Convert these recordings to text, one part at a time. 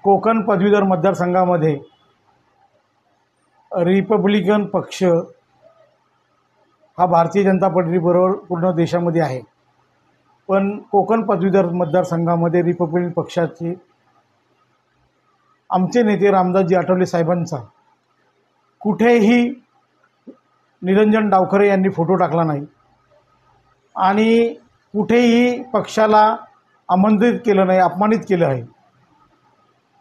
कोकण पदवीधर मतदारसंघामध्ये रिपब्लिकन पक्ष हा भारतीय जनता पार्टीबरोबर पूर्ण देशामध्ये आहे, पण कोकण पदवीधर मतदारसंघामध्ये रिपब्लिकन पक्षाचे आमचे नेते रामदासजी आठवले साहेबांचा कुठेही निरंजन डावखरे यांनी फोटो टाकला नाही आणि कुठेही पक्षाला आमंत्रित केलं नाही, अपमानित केलं आहे।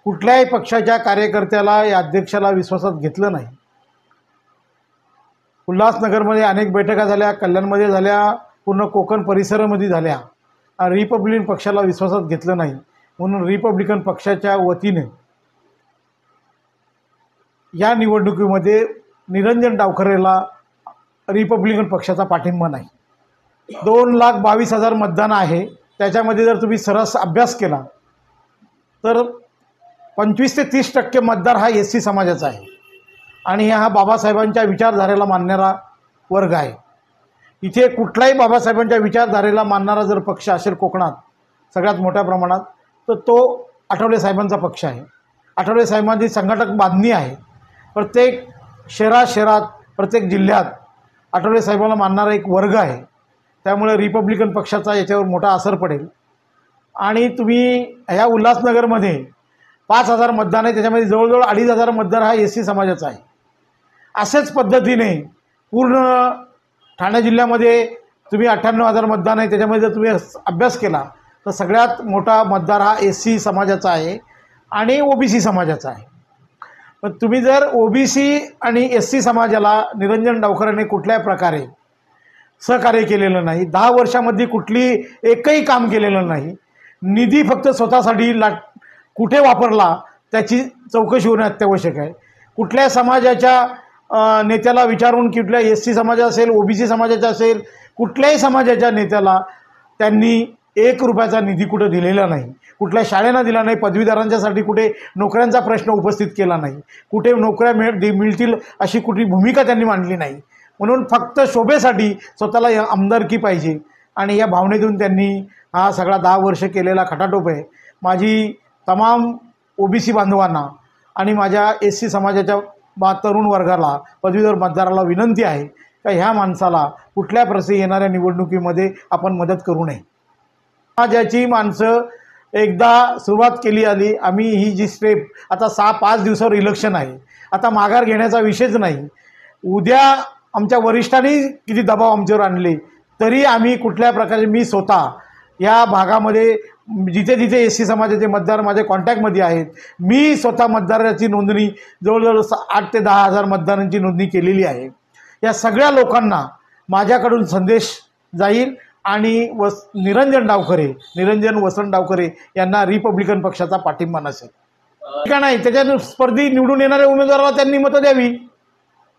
कुठल्याही पक्षाच्या कार्यकर्त्याला या अध्यक्षाला विश्वासात घेतलं नाही। उल्हासनगरमध्ये अनेक बैठका झाल्या, कल्याणमध्ये झाल्या, पूर्ण कोकण परिसरामध्ये झाल्या। रिपब्लिकन पक्षाला विश्वासात घेतलं नाही, म्हणून रिपब्लिकन पक्षाच्या वतीने या निवडणुकीमध्ये निरंजन डावखरेला रिपब्लिकन पक्षाचा पाठिंबा नाही। 2,22,000 मतदान आहे, त्याच्यामध्ये जर तुम्ही सरस अभ्यास केला तर 25 ते 30% मतदार हा एस सी समाजाचा आहे आणि हा बाबासाहेबांच्या विचारधारेला मानणारा वर्ग आहे। इथे कुठलाही बाबासाहेबांच्या विचारधारेला मानणारा जर पक्ष असेल कोकणात सगळ्यात मोठ्या प्रमाणात तर तो आठवले साहेबांचा पक्ष आहे। आठवले साहेबांची संघटक बांधणी आहे। प्रत्येक शहरात प्रत्येक जिल्ह्यात आठवले साहेबांना मानणारा एक वर्ग आहे, त्यामुळे रिपब्लिकन पक्षाचा याच्यावर मोठा असर पडेल। आणि तुम्ही ह्या उल्हासनगरमध्ये 5,000 मतदान आहे, त्याच्यामध्ये जवळजवळ 2,500 मतदार हा एस सी समाजाचा आहे। अशाच पद्धतीने पूर्ण ठाणे जिल्ह्यामध्ये तुम्ही 98,000 मतदान आहे, त्याच्यामध्ये जर तुम्ही अभ्यास केला तर सगळ्यात मोठा मतदार हा एस सी समाजाचा आहे आणि ओबीसी समाजाचा आहे। पण तुम्ही जर ओबीसी आणि एस सी समाजाला निरंजन डावखरेने कुठल्याही प्रकारे सहकार्य केलेलं नाही, 10 वर्षामध्ये कुठली एकही काम केलेलं नाही, निधी फक्त स्वतःसाठी कुठे वापरला त्याची चौकशी होणे अत्यावश्यक आहे। कुठल्या समाजाच्या नेत्याला विचारून, कुठल्या एस सी समाजा असेल, ओबीसी समाजाचा असेल, कुठल्याही समाजाच्या नेत्याला त्यांनी 1 रुपयाचा निधी कुठं दिलेला नाही, कुठल्या शाळेंना दिला नाही, पदवीधरांच्यासाठी कुठे नोकऱ्यांचा प्रश्न उपस्थित केला नाही, कुठे नोकऱ्या मिळतील अशी कुठली भूमिका त्यांनी मांडली नाही। म्हणून फक्त शोभेसाठी स्वतःला आमदारकी पाहिजे आणि या भावनेतून त्यांनी हा सगळा 10 वर्ष केलेला खटाटोप आहे। माझी तमाम ओबीसी बांधवांना आणि माझ्या एस सी समाजाच्या तरुण वर्गाला, पदवीधर मतदाराला विनंती आहे का ह्या माणसाला कुठल्या प्रसंगी येणाऱ्या निवडणुकीमध्ये आपण मदत करू नये। समाजाची माणसं एकदा सुरुवात केली आली, आम्ही ही जी स्टेप आता 6-5 दिवसावर इलेक्शन आहे, आता माघार घेण्याचा विषयच नाही। उद्या आमच्या वरिष्ठांनी किती दबाव आमच्यावर आणले तरी आम्ही कुठल्या प्रकारे, मी स्वतः या भागामध्ये जिथे जिथे एस सी समाजाचे मतदार माझ्या कॉन्टॅक्टमध्ये आहेत, मी स्वतः मतदाराची नोंदणी जवळजवळ 8,000 ते 10,000 मतदारांची नोंदणी केलेली आहे। या सगळ्या लोकांना माझ्याकडून संदेश जाईल आणि निरंजन वसंत डावखरे यांना रिपब्लिकन पक्षाचा पाठिंबा नसेल का नाही, त्याच्या स्पर्धी निवडून येणाऱ्या उमेदवाराला त्यांनी मतं द्यावी।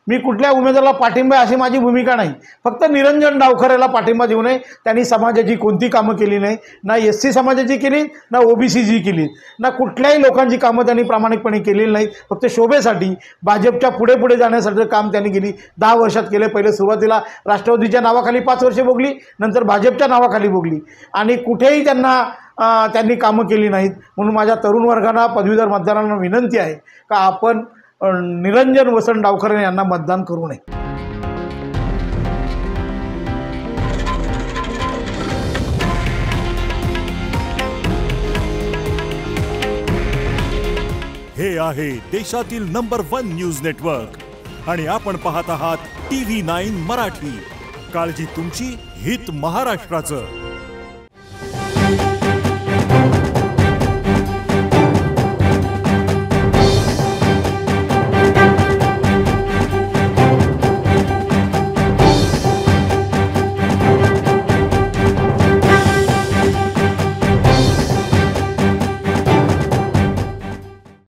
मी कुठल्या उमेदवाराला पाठिंबा अशी माझी भूमिका नाही, फक्त निरंजन डावखरेला पाठिंबा देऊ नये। त्यांनी समाजाची कोणती कामं केली नाही, ना एस सी समाजाची केली, ना ओबीसीची केली, ना कुठल्याही लोकांची कामं त्यांनी प्रामाणिकपणे केलेली नाहीत। फक्त शोभेसाठी भाजपच्या पुढे त्यांच्यासाठी काम त्यांनी केली 10 वर्षात केले। पहिले सुरुवातीला राष्ट्रवादीच्या नावाखाली 5 वर्षे भोगली, नंतर भाजपच्या नावाखाली भोगली आणि कुठेही त्यांनी कामं केली नाहीत। म्हणून माझ्या तरुण वर्गांना, पदवीधर मतदारांना विनंती आहे का आपण निरंजन वसंत डावखरे यांना मतदान करू नये। हे आहे देशातील नंबर 1 न्यूज नेटवर्क आणि आपण पाहत आहात TV9 मराठी। काळजी तुमची, हित महाराष्ट्राचं।